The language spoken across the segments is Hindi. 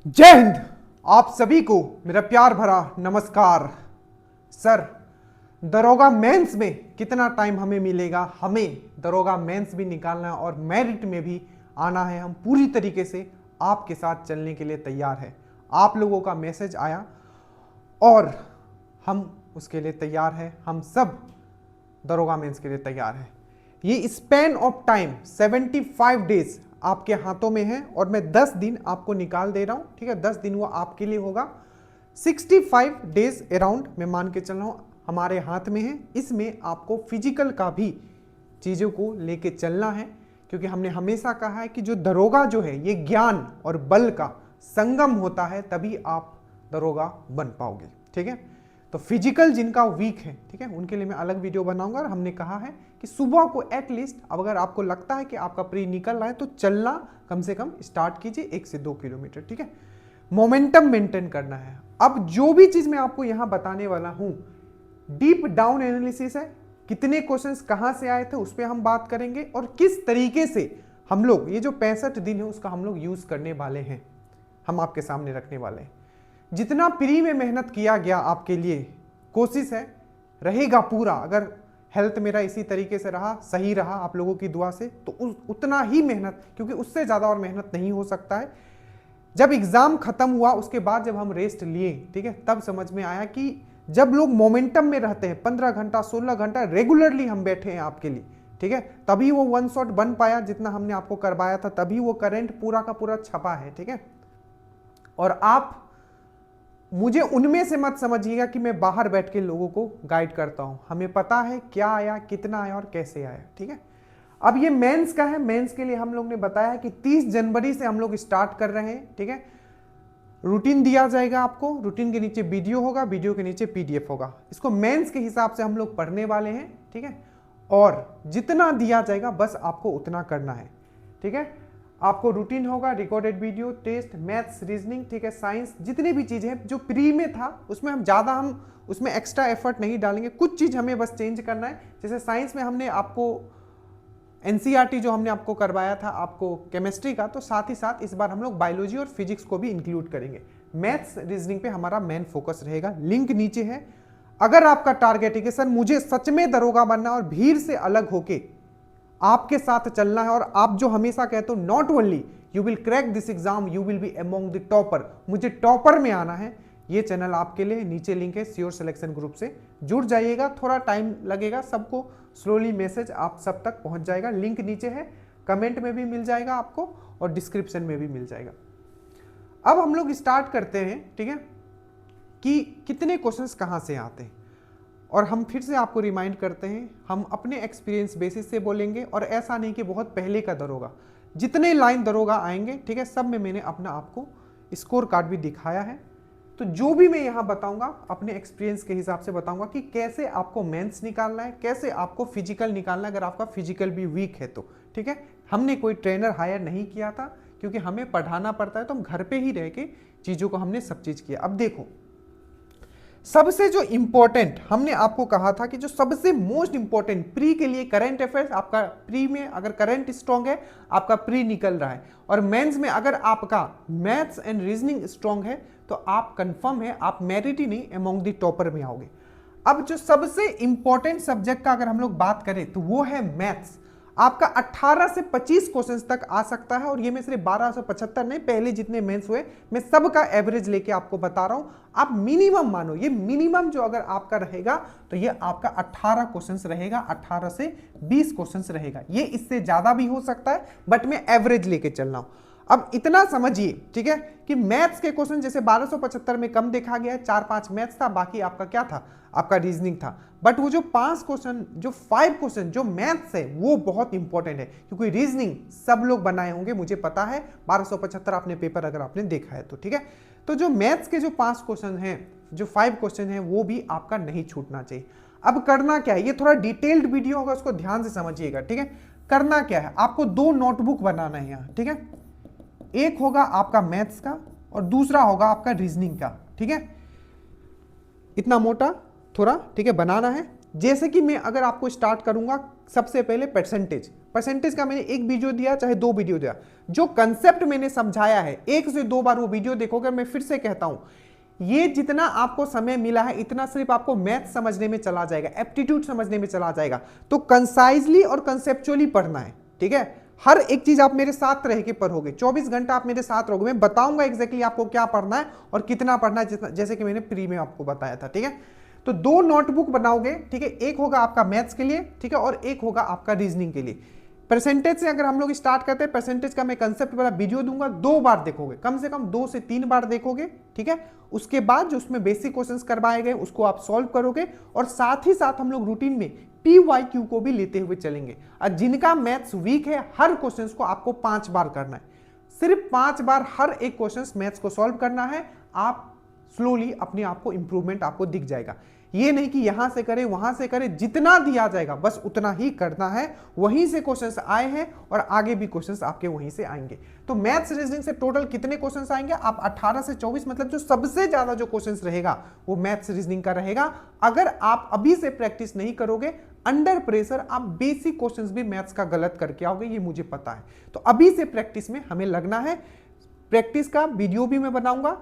जय हिंद। आप सभी को मेरा प्यार भरा नमस्कार। सर, दरोगा मेंस में कितना टाइम हमें मिलेगा? हमें दरोगा मेंस भी निकालना है और मेरिट में भी आना है। हम पूरी तरीके से आपके साथ चलने के लिए तैयार हैं। आप लोगों का मैसेज आया और हम उसके लिए तैयार हैं। हम सब दरोगा मेंस के लिए तैयार हैं। ये स्पैन ऑफ टाइम 75 डेज आपके हाथों में है और मैं 10 दिन आपको निकाल दे रहा हूं। ठीक है, 10 दिन वो आपके लिए होगा। 65 डेज अराउंड मैं मान के चल रहा हूं हमारे हाथ में है। इसमें आपको फिजिकल का भी चीजों को लेके चलना है, क्योंकि हमने हमेशा कहा है कि जो दरोगा जो है ये ज्ञान और बल का संगम होता है, तभी आप दरोगा बन पाओगे। ठीक है, तो फिजिकल जिनका वीक है, ठीक है, उनके लिए मैं अलग वीडियो बनाऊंगा। और हमने कहा है कि सुबह को एटलीस्ट अगर आपको लगता है कि आपका प्री निकल रहा है तो चलना कम से कम स्टार्ट कीजिए 1 से 2 किलोमीटर। ठीक है, मोमेंटम मेंटेन करना है। अब जो भी चीज मैं आपको यहां बताने वाला हूं, डीप डाउन एनालिसिस है। कितने क्वेश्चंस कहां से आए थे उस पर हम बात करेंगे और किस तरीके से हम लोग ये जो 65 दिन है उसका हम लोग यूज करने वाले हैं, हम आपके सामने रखने वाले हैं। जितना प्री में मेहनत किया गया आपके लिए, कोशिश है रहेगा पूरा। अगर हेल्थ मेरा इसी तरीके से रहा, सही रहा आप लोगों की दुआ से, तो उतना ही मेहनत, क्योंकि उससे ज़्यादा और मेहनत नहीं हो सकता है। जब एग्ज़ाम ख़त्म हुआ उसके बाद जब हम रेस्ट लिए, ठीक है, तब समझ में आया कि जब लोग मोमेंटम में रहते हैं, 15 घंटा 16 घंटा रेगुलरली हम बैठे हैं आपके लिए, ठीक है, तभी वो वन शॉट बन पाया जितना हमने आपको करवाया था, तभी वो करंट पूरा का पूरा छपा है। ठीक है, और आप मुझे उनमें से मत समझिएगा कि मैं बाहर बैठ के लोगों को गाइड करता हूं। हमें पता है क्या आया, कितना आया और कैसे आया। ठीक है, अब ये मेंस का है। मेंस के लिए हम लोग ने बताया कि 30 जनवरी से हम लोग स्टार्ट कर रहे हैं। ठीक है, रूटीन दिया जाएगा आपको, रूटीन के नीचे वीडियो होगा, वीडियो के नीचे पीडीएफ होगा। इसको मेंस के हिसाब से हम लोग पढ़ने वाले हैं। ठीक है, और जितना दिया जाएगा बस आपको उतना करना है। ठीक है, आपको रूटीन होगा, recorded video, test, maths, reasoning, ठीक है, साइंस, जितनी भी चीजें हैं जो प्री में था उसमें हम उसमें एक्स्ट्रा एफर्ट नहीं डालेंगे। कुछ चीज हमें बस चेंज करना है। जैसे साइंस में हमने आपको एनसीईआरटी जो हमने आपको करवाया था आपको केमिस्ट्री का, तो साथ ही साथ इस बार हम लोग बायोलॉजी और फिजिक्स को भी इंक्लूड करेंगे। मैथ्स, रीजनिंग पे हमारा मेन फोकस रहेगा। लिंक नीचे है। अगर आपका टारगेट है कि सर मुझे सच में दरोगा बनना और भीड़ से अलग होके आपके साथ चलना है, और आप जो हमेशा कहते हो not only you will crack this exam, you will be among the topper, मुझे टॉपर में आना है, ये चैनल आपके लिए। नीचे लिंक है, श्योर सिलेक्शन ग्रुप से जुड़ जाइएगा। थोड़ा टाइम लगेगा, सबको स्लोली मैसेज आप सब तक पहुंच जाएगा। लिंक नीचे है, कमेंट में भी मिल जाएगा आपको और डिस्क्रिप्शन में भी मिल जाएगा। अब हम लोग स्टार्ट करते हैं। ठीक है, कि कितने क्वेश्चंस कहां से आते हैं, और हम फिर से आपको रिमाइंड करते हैं, हम अपने एक्सपीरियंस बेसिस से बोलेंगे और ऐसा नहीं कि बहुत पहले का दरोगा। जितने लाइन दरोगा आएंगे, ठीक है, सब में मैंने अपना आपको स्कोर कार्ड भी दिखाया है। तो जो भी मैं यहाँ बताऊंगा अपने एक्सपीरियंस के हिसाब से बताऊंगा कि कैसे आपको मेंस निकालना है, कैसे आपको फिजिकल निकालना है, अगर आपका फिजिकल भी वीक है तो। ठीक है, हमने कोई ट्रेनर हायर नहीं किया था, क्योंकि हमें पढ़ाना पड़ता है, तो हम घर पे ही रह के चीज़ों को हमने सब चीज़ किया। अब देखो, सबसे जो इंपॉर्टेंट हमने आपको कहा था कि जो सबसे मोस्ट इंपॉर्टेंट प्री के लिए करंट अफेयर्स, आपका प्री में अगर करंट स्ट्रांग है आपका प्री निकल रहा है, और मेंस में अगर आपका मैथ्स एंड रीजनिंग स्ट्रांग है तो आप कंफर्म है, आप मेरिट ही नहीं अमोंग द टॉपर में आओगे। अब जो सबसे इंपॉर्टेंट सब्जेक्ट का अगर हम लोग बात करें तो वो है मैथ्स। आपका 18 से 25 क्वेश्चंस तक आ सकता है, और ये मैं सिर्फ 1275 नहीं, पहले जितने मेंस हुए मैं सबका एवरेज लेके आपको बता रहा हूं। आप मिनिमम मानो, ये मिनिमम जो अगर आपका रहेगा तो ये आपका 18 क्वेश्चंस रहेगा, 18 से 20 क्वेश्चंस रहेगा। ये इससे ज्यादा भी हो सकता है, बट मैं एवरेज लेके चल रहा हूं। अब इतना समझिए, ठीक है, कि मैथ्स के क्वेश्चन जैसे 1275 में कम देखा गया है, 4-5 मैथ्स था, बाकी आपका क्या था, आपका रीजनिंग था। बट वो जो 5 क्वेश्चन, जो 5 क्वेश्चन जो मैथ्स है वो बहुत इंपॉर्टेंट है, क्योंकि रीजनिंग सब लोग बनाए होंगे, मुझे पता है 1275 आपने पेपर अगर आपने देखा है तो। ठीक है, तो जो मैथ्स के जो 5 क्वेश्चन हैं, जो 5 क्वेश्चन हैं, वो भी आपका नहीं छूटना चाहिए। अब करना क्या है, ये थोड़ा डिटेल्ड वीडियो होगा, उसको ध्यान से समझिएगा। ठीक है, करना क्या है, आपको 2 नोटबुक बनाना है यहाँ। ठीक है, एक होगा आपका मैथ्स का और दूसरा होगा आपका रीजनिंग का। ठीक है, इतना मोटा थोड़ा, ठीक है, बनाना है। जैसे कि मैं अगर आपको स्टार्ट करूंगा सबसे पहले परसेंटेज का मैंने एक वीडियो दिया चाहे 2 वीडियो दिया, जो कंसेप्ट मैंने समझाया है 1 से 2 बार वो वीडियो देखोगे। मैं फिर से कहता हूं, ये जितना आपको समय मिला है इतना सिर्फ आपको मैथ समझने में चला जाएगा, एप्टीट्यूड समझने में चला जाएगा। तो कंसाइजली और कंसेप्चुअली पढ़ना है, ठीक है। हर एक चीज आप मेरे साथ रह के पढ़ोगे, 24 घंटा आप मेरे साथ रहोगे, मैं बताऊंगा एग्जैक्टली आपको क्या पढ़ना है और कितना पढ़ना है, जैसे कि मैंने प्री में आपको बताया था, ठीक है। तो 2 नोटबुक बनाओगे, ठीक है, एक होगा आपका मैथ्स के लिए, ठीक है, और एक होगा आपका रीजनिंग के लिए। परसेंटेज से अगर हम लोग स्टार्ट करते हैं, परसेंटेज का मैं कंसेप्ट वाला वीडियो दूंगा, 2 बार देखोगे, कम से कम 2 से 3 बार देखोगे, ठीक है। उसके बाद जो उसमें बेसिक क्वेश्चंस करवाए गए उसको आप सॉल्व करोगे, और साथ ही साथ हम लोग रूटीन में PYQ को भी लेते हुए चलेंगे। और जिनका मैथ्स वीक है, हर क्वेश्चंस को आपको 5 बार करना है, सिर्फ 5 बार हर एक क्वेश्चंस मैथ्स को सॉल्व करना है। आप स्लोली अपने आप को इंप्रूवमेंट आपको दिख जाएगा। ये नहीं कि यहां से करें वहां से करें, जितना दिया जाएगा बस उतना ही करना है। वहीं से क्वेश्चंस आए हैं और आगे भी क्वेश्चंस आपके वहीं से आएंगे। तो मैथ्स रीजनिंग से टोटल कितने क्वेश्चंस आएंगे? आप 18 से 24, मतलब जो सबसे ज्यादा जो क्वेश्चंस रहेगा वो मैथ्स रीजनिंग का रहेगा। अगर आप अभी से प्रैक्टिस नहीं करोगे, अंडर प्रेशर आप बेसिक क्वेश्चंस भी मैथ्स का गलत करके आओगे, ये मुझे पता है। तो अभी से प्रैक्टिस में हमें लगना है। प्रैक्टिस का वीडियो भी मैं बनाऊंगा,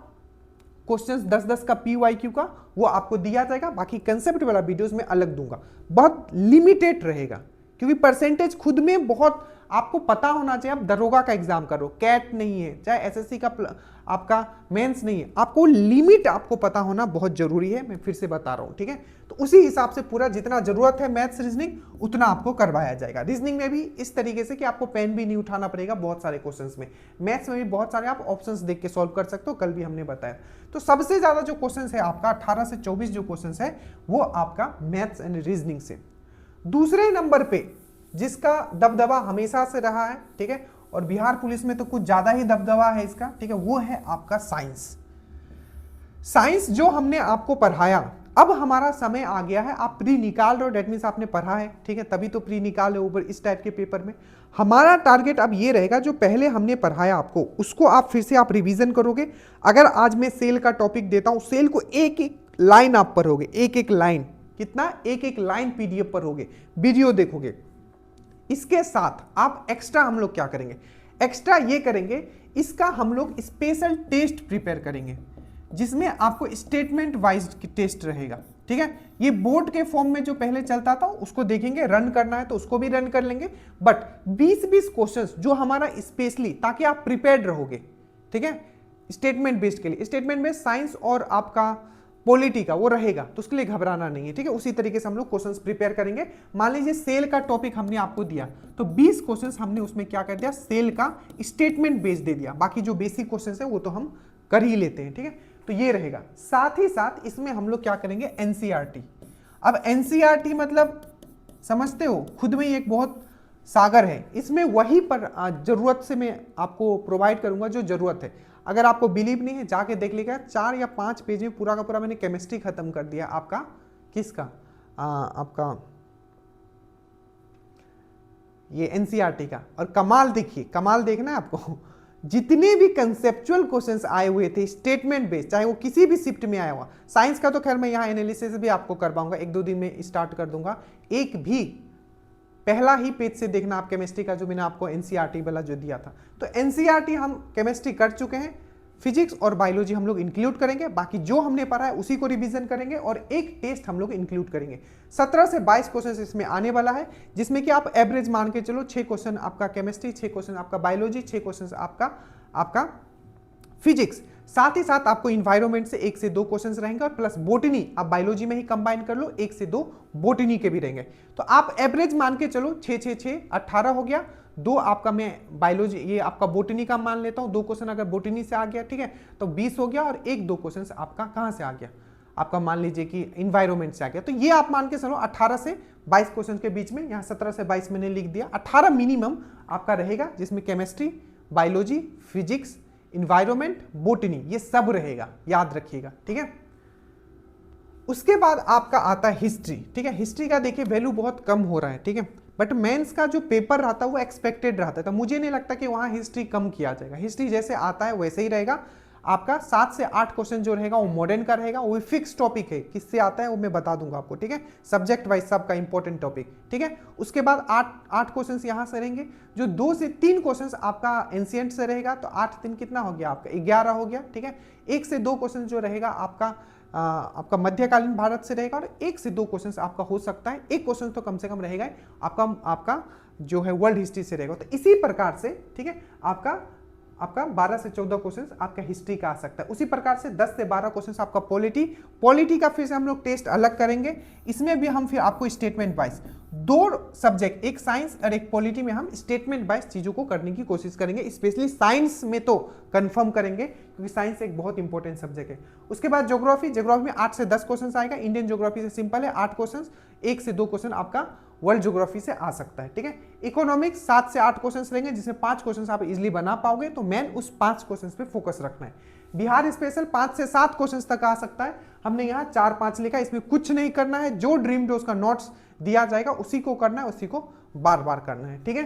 क्वेश्चंस 10-10 का PYQ का वो आपको दिया जाएगा। बाकी कंसेप्ट वाला वीडियोस में अलग दूंगा, बहुत लिमिटेड रहेगा, क्योंकि परसेंटेज खुद में बहुत आपको पता होना चाहिए। आप दरोगा का एग्जाम करो, कैट नहीं है, चाहे SSC का आपका मेंस नहीं है, आपको लिमिट आपको पता होना बहुत जरूरी है। मैं फिर से बता रहा हूं, ठीक है। तो उसी हिसाब से पूरा जितना जरूरत है मैथ्स रीजनिंग उतना आपको करवाया जाएगा। रीजनिंग में भी इस तरीके से कि आपको पेन भी नहीं उठाना पड़ेगा बहुत सारे क्वेश्चंस में। मैथ्स में भी बहुत सारे आप ऑप्शंस देख के सॉल्व कर सकते हो, कल भी हमने बताया। तो सबसे ज्यादा जो क्वेश्चन है आपका 18 से 24 जो क्वेश्चन है वो आपका मैथ्स एंड रीजनिंग से। दूसरे नंबर पे जिसका दबदबा हमेशा से रहा है, ठीक है, और बिहार पुलिस में तो कुछ ज्यादा ही दबदबा है इसका, ठीक है, वो है आपका साइंस। साइंस जो हमने आपको पढ़ाया, अब हमारा समय आ गया है, आप प्री निकाल रहे हो, डेट मीन्स आपने पढ़ा है, ठीक है, तभी तो प्री निकाल रहे हो ऊपर इस टाइप के पेपर में। हमारा टारगेट अब ये रहेगा, जो पहले हमने पढ़ाया आपको उसको आप फिर से आप रिवीजन करोगे। अगर आज मैं सेल का टॉपिक देता हूं, सेल को एक एक लाइन आप पढ़ोगे, एक एक लाइन, कितना, एक एक लाइन PDF पढ़ोगे, वीडियो देखोगे। इसके साथ आप एक्स्ट्रा हम लोग क्या करेंगे, एक्स्ट्रा ये करेंगे, इसका हम लोग स्पेशल टेस्ट प्रिपेयर करेंगे, जिसमें आपको स्टेटमेंट वाइज टेस्ट रहेगा, ठीक है। ये बोर्ड के फॉर्म में जो पहले चलता था उसको देखेंगे, रन करना है तो उसको भी रन कर लेंगे, बट 20-20 क्वेश्चंस जो हमारा स्पेशली, ताकि आप प्रिपेयर्ड रहोगे, ठीक है, स्टेटमेंट बेस्ड के लिए। स्टेटमेंट बेस्ड साइंस और आपका पॉलिटी का वो रहेगा, तो उसके लिए घबराना नहीं है, ठीक है। उसी तरीके से हम लोग क्वेश्चंस प्रिपेयर करेंगे। मान लीजिए सेल का टॉपिक हमने आपको दिया, तो 20 क्वेश्चंस हमने उसमें क्या कर दिया, सेल का स्टेटमेंट बेस्ड दे दिया। बाकी जो बेसिक क्वेश्चंस है वो तो हम कर ही लेते हैं, ठीक है। तो ये रहेगा। साथ ही साथ इसमें हम लोग क्या करेंगे, NCERT। अब NCERT मतलब समझते हो, खुद में ही एक बहुत सागर है, इसमें वही पर जरूरत से मैं आपको प्रोवाइड करूंगा जो जरूरत है। अगर आपको बिलीव नहीं है जाके देख लीजिएगा, 4 या 5 पेज में पूरा का पूरा मैंने केमिस्ट्री खत्म कर दिया आपका, किसका, आपका ये NCERT का। और कमाल देखिए, कमाल देखना है आपको, जितने भी कंसेप्चुअल क्वेश्चंस आए हुए थे स्टेटमेंट बेस्ड, चाहे वो किसी भी शिफ्ट में आया हुआ, साइंस का तो खैर मैं यहाँ एनालिसिस भी आपको करवाऊंगा, 1-2 दिन में स्टार्ट कर दूंगा। एक भी पहला ही पेज से देखना आप केमिस्ट्री का, जो मैंने आपको NCERT वाला जो दिया था। तो NCERT हम केमिस्ट्री कर चुके हैं, फिजिक्स और बायोलॉजी हम लोग इंक्लूड करेंगे, बाकी जो हमने पढ़ा है उसी को रिवीजन करेंगे, और एक टेस्ट हम लोग इंक्लूड करेंगे। 17 से 22 क्वेश्चन इसमें आने वाला है, जिसमें कि आप एवरेज मान के चलो 6 क्वेश्चन आपका केमिस्ट्री, 6 क्वेश्चन आपका बायोलॉजी, 6 क्वेश्चन आपका फिजिक्स। साथ ही साथ आपको इन्वायरमेंट से 1 से 2 क्वेश्चंस रहेंगे, और प्लस बोटनी आप बायोलॉजी में ही कंबाइन कर लो, 1 से 2 बोटनी के भी रहेंगे। तो आप एवरेज मान के चलो 6-6-6 18 हो गया। 2 आपका मैं बायोलॉजी, ये आपका बोटनी का मान लेता हूं, 2 क्वेश्चन अगर बोटनी से आ गया, ठीक है, तो 20 हो गया। और 1-2 क्वेश्चन आपका कहां से आ गया, आपका मान लीजिए कि इन्वायरमेंट से आ गया। तो ये आप मान के चलो 18 से 22 क्वेश्चन के बीच में, यहाँ 17 से 22 मैंने लिख दिया, 18 मिनिमम आपका रहेगा, जिसमें chemistry, biology, physics, environment, botany, ये सब रहेगा, याद रखिएगा, ठीक है। उसके बाद आपका आता है हिस्ट्री, ठीक है। हिस्ट्री का देखिए वैल्यू बहुत कम हो रहा है, ठीक है, बट मेंस का जो पेपर रहता है वो एक्सपेक्टेड रहता है, तो मुझे नहीं लगता कि वहां हिस्ट्री कम किया जाएगा। हिस्ट्री जैसे आता है वैसे ही रहेगा। आपका 7 से 8 क्वेश्चन जो रहेगा वो मॉडर्न का रहेगा, वो फिक्स टॉपिक है, किससे आता है वो मैं बता दूंगा आपको, ठीक है, सब्जेक्ट वाइज सबका इंपॉर्टेंट टॉपिक, ठीक है। उसके बाद 8 क्वेश्चन यहां से रहेंगे, जो 2 से 3 क्वेश्चन आपका एंशिएंट से रहेगा, तो 8 3 कितना हो गया आपका 11 हो गया, ठीक है। 1 से 2 क्वेश्चन जो रहेगा आपका मध्यकालीन भारत से रहेगा, और 1 से 2 क्वेश्चन आपका हो सकता है, एक क्वेश्चन तो कम से कम रहेगा आपका जो है वर्ल्ड हिस्ट्री से रहेगा। तो इसी प्रकार से, ठीक है, आपका 12 से 14 क्वेश्चन आपका हिस्ट्री का आ सकता है। उसी प्रकार से 10 से 12 क्वेश्चन आपका पॉलिटी का फिर से हम लोग टेस्ट अलग करेंगे। इसमें भी हम फिर आपको स्टेटमेंट वाइज 2 सब्जेक्ट, एक साइंस और एक पॉलिटी में हम स्टेटमेंट वाइज चीजों को करने की कोशिश करेंगे। स्पेशली साइंस में तो कंफर्म करेंगे, क्योंकि साइंस एक बहुत इंपॉर्टेंट सब्जेक्ट है। उसके बाद ज्योग्राफी में 8 से 10 क्वेश्चन आएगा। इंडियन ज्योग्राफी से सिंपल है, 8 क्वेश्चन, 1 से 2 क्वेश्चन आपका वर्ल्ड ज्योग्राफी से आ सकता है, ठीक है। इकोनॉमिक्स 7 से 8 क्वेश्चन रहेंगे, जिसमें 5 क्वेश्चन आप इजीली बना पाओगे, तो मेन उस 5 क्वेश्चन पे फोकस रखना है। बिहार स्पेशल 5 से 7 क्वेश्चन तक आ सकता है, हमने यहाँ 4-5 लिखा है, इसमें कुछ नहीं करना है, जो ड्रीम डोज का नोट्स दिया जाएगा उसी को करना है, उसी को बार बार करना है, ठीक है।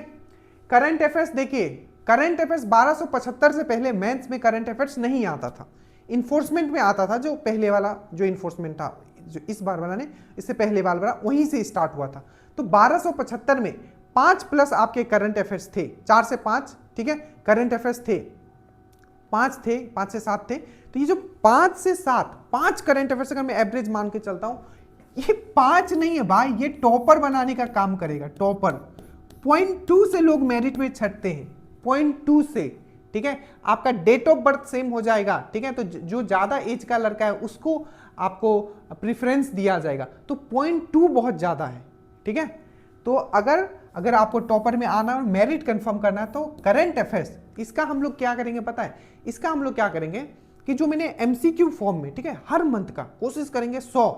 करंट अफेयर्स देखिए, करंट अफेयर्स 1275 से पहले मेंस में करंट अफेयर्स नहीं आता था, इन्फोर्समेंट में आता था। जो पहले वाला जो इन्फोर्समेंट था, जो इस बार वाला ने, इससे पहले वाला वहीं से स्टार्ट हुआ था। तो 1275 में 5+ आपके करंट अफेयर्स थे, 4 से 5, ठीक है, करंट अफेयर्स थे, 5 से 7 थे। तो ये जो 5 से 7 5 करंट अफेयर्स अगर मैं एवरेज मान के चलता हूं, ये 5 नहीं है भाई, ये टॉपर बनाने का काम करेगा, टॉपर। 0.2 से लोग मेरिट में छटते हैं, 0.2 से, ठीक है। आपका डेट ऑफ बर्थ सेम हो जाएगा, ठीक है, तो जो ज्यादा एज का लड़का है उसको आपको प्रेफरेंस दिया जाएगा। तो 0.2 बहुत ज्यादा है, ठीक है। तो अगर आपको टॉपर में आना और मेरिट कंफर्म करना है, तो करंट अफेयर्स इसका हम लोग क्या करेंगे पता है, इसका हम लोग क्या करेंगे कि जो मैंने एमसीक्यू फॉर्म में, ठीक है, हर मंथ का कोशिश करेंगे 100,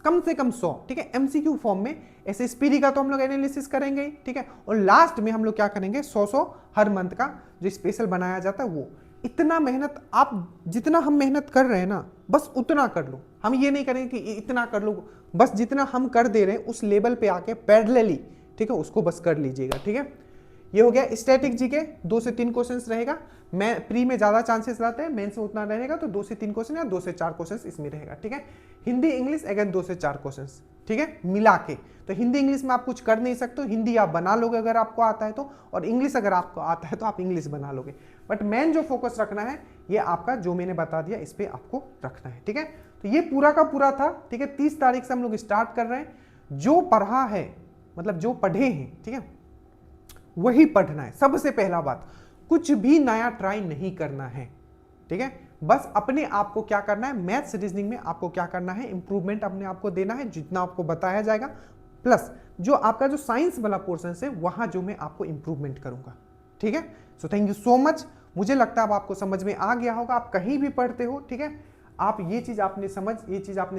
कम से कम 100, ठीक है, एमसीक्यू फॉर्म में। एसएसपीडी का तो हम लोग एनालिसिस करेंगे, ठीक है, और लास्ट में हम लोग क्या करेंगे 100 हर मंथ का जो स्पेशल बनाया जाता है वो। इतना मेहनत आप, जितना हम मेहनत कर रहे हैं ना, बस उतना कर लो। हम ये नहीं करेंगे कि इतना कर लो, बस जितना हम कर दे रहे हैं उस लेवल पे आके पैरेलली, ठीक है, उसको बस कर लीजिएगा, ठीक है। ये हो गया स्टैटिक जीके, 2 से 3 क्वेश्चंस रहेगा। मैं प्री में ज्यादा चांसेस रहते हैं, मेंस में उतना रहेगा, तो 2 से 3 क्वेश्चन या 2 से 4 क्वेश्चन इसमें रहेगा, ठीक है। हिंदी इंग्लिश अगेन 2 से 4 क्वेश्चन, ठीक है, मिला के। तो हिंदी इंग्लिश में आप कुछ कर नहीं सकते, हिंदी आप बना लोगे अगर आपको आता है तो, और इंग्लिश अगर आपको आता है तो आप इंग्लिश बना लोगे। बट मेन जो फोकस रखना है ये आपका जो मैंने बता दिया इस पे आपको रखना है, ठीक है। तो ये पूरा का पूरा था, ठीक है। 30 तारीख से हम लोग स्टार्ट कर रहे हैं। जो पढ़ा है, मतलब जो पढ़े हैं, ठीक है, वही पढ़ना है। सबसे पहला बात, कुछ भी नया ट्राई नहीं करना है, ठीक है। बस अपने आप को क्या करना है, मैथ्स रीजनिंग में आपको क्या करना है, इंप्रूवमेंट अपने आप को देना है, जितना आपको बताया जाएगा। प्लस जो आपका जो साइंस वाला पोर्शन है वहां जो मैं आपको इंप्रूवमेंट करूंगा, ठीक है। So thank you so much. मुझे लगता है अब आपको समझ में आ गया होगा, आप कहीं भी पढ़ते हो, ठीक है, आप ये चीज आपने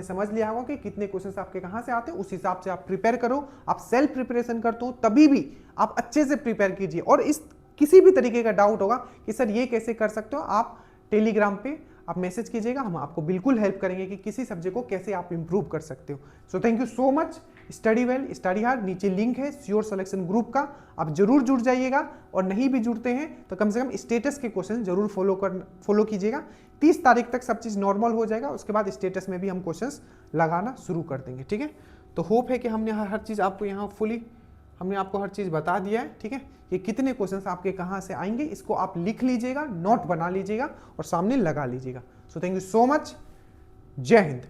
समझ लिया होगा कि कितने क्वेश्चंस आपके कहां से आते हैं, उस हिसाब से आप प्रिपेयर करो। आप सेल्फ प्रिपरेशन करते हो तभी भी आप अच्छे से प्रिपेयर कीजिए। और इस किसी भी तरीके का डाउट होगा कि सर ये कैसे कर सकते हो, आप टेलीग्राम पे आप मैसेज कीजिएगा, हम आपको बिल्कुल हेल्प करेंगे कि किसी सब्जेक्ट को कैसे आप इंप्रूव कर सकते हो। So thank you so much. Study well study hard, नीचे लिंक है श्योर सिलेक्शन ग्रुप का, आप जरूर जुड़ जाइएगा। और नहीं भी जुड़ते हैं तो कम से कम स्टेटस के क्वेश्चन जरूर फॉलो कीजिएगा। 30 तारीख तक सब चीज़ नॉर्मल हो जाएगा, उसके बाद स्टेटस में भी हम क्वेश्चंस लगाना शुरू कर देंगे, ठीक है। तो होप है कि हमने हर चीज़ आपको यहाँ हमने आपको हर चीज़ बता दिया है, ठीक है। कि कितने क्वेश्चंस आपके कहाँ से आएंगे इसको आप लिख लीजिएगा, नोट बना लीजिएगा और सामने लगा लीजिएगा। So thank you so much. जय हिंद।